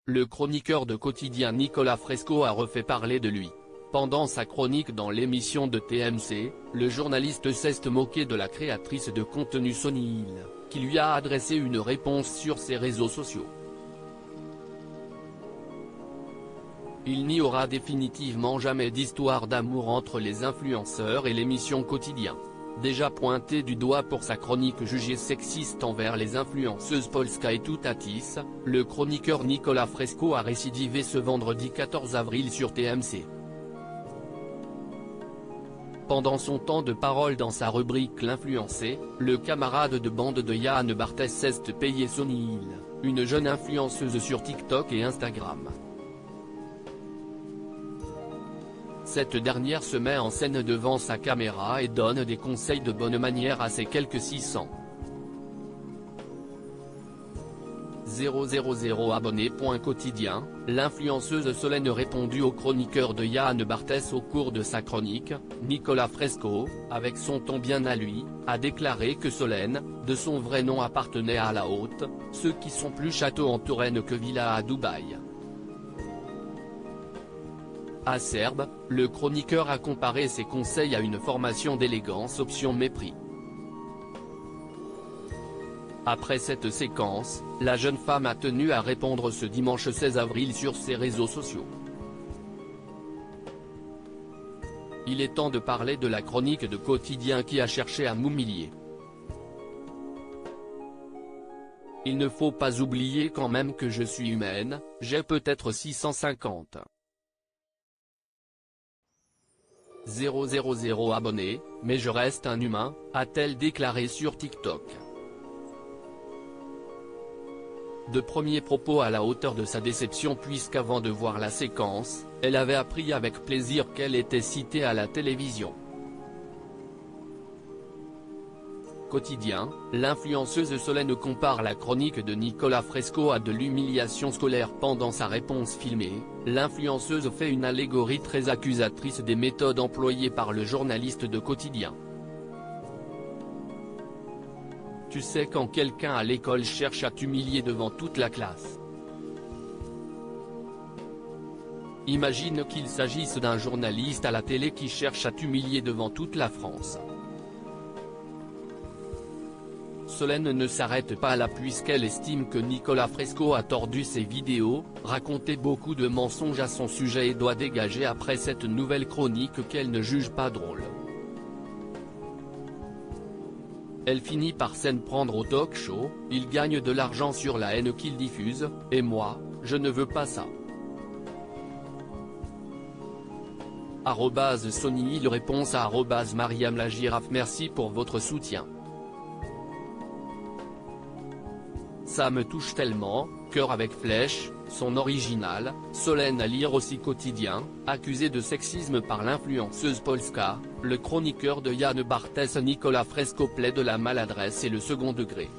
le chroniqueur de quotidien Nicolas Fresco a refait parler de lui. Pendant sa chronique dans l'émission de TMC, le journaliste s'est moqué de la créatrice de contenu Sonny Hill, qui lui a adressé une réponse sur ses réseaux sociaux. Il n'y aura définitivement jamais d'histoire d'amour entre les influenceurs et l'émission Quotidien. Déjà pointé du doigt pour sa chronique jugée sexiste envers les influenceuses Polska et Toutatis, le chroniqueur Nicolas Fresco a récidivé ce vendredi 14 avril sur TMC. Pendant son temps de parole dans sa rubrique L'influencé, le camarade de bande de Yann Barthès s'est payé Sonny Hill, une jeune influenceuse sur TikTok et Instagram. Cette dernière se met en scène devant sa caméra et donne des conseils de bonne manière à ses quelques 600 000 abonnés. Quotidien, l'influenceuse Solène répondu au chroniqueur de Yann Barthès au cours de sa chronique. Nicolas Fresco, avec son ton bien à lui, a déclaré que Solène, de son vrai nom appartenait à la haute, ceux qui sont plus châteaux en Touraine que villa à Dubaï. Acerbe, le chroniqueur a comparé ses conseils à une formation d'élégance option mépris. Après cette séquence, la jeune femme a tenu à répondre ce dimanche 16 avril sur ses réseaux sociaux. Il est temps de parler de la chronique de Quotidien qui a cherché à m'humilier. Il ne faut pas oublier quand même que je suis humaine, j'ai peut-être 650 000 abonnés, mais je reste un humain, a-t-elle déclaré sur TikTok. De premiers propos à la hauteur de sa déception puisqu'avant de voir la séquence, elle avait appris avec plaisir qu'elle était citée à la télévision. Quotidien, l'influenceuse Solène compare la chronique de Nicolas Fresco à de l'humiliation scolaire pendant sa réponse filmée. L'influenceuse fait une allégorie très accusatrice des méthodes employées par le journaliste de Quotidien. Tu sais quand quelqu'un à l'école cherche à t'humilier devant toute la classe. Imagine qu'il s'agisse d'un journaliste à la télé qui cherche à t'humilier devant toute la France. Solène ne s'arrête pas là puisqu'elle estime que Nicolas Fresco a tordu ses vidéos, raconté beaucoup de mensonges à son sujet et doit dégager après cette nouvelle chronique qu'elle ne juge pas drôle. Elle finit par s'en prendre au talk show, il gagne de l'argent sur la haine qu'il diffuse, et moi, je ne veux pas ça. @Sonny Hill réponse à @Mariam la girafe. Merci pour votre soutien. Ça me touche tellement, cœur avec flèche, son original. Solène à lire aussi Quotidien, accusée de sexisme par l'influenceuse Polska, le chroniqueur de Yann Barthès Nicolas Fresco plaide la maladresse et le second degré.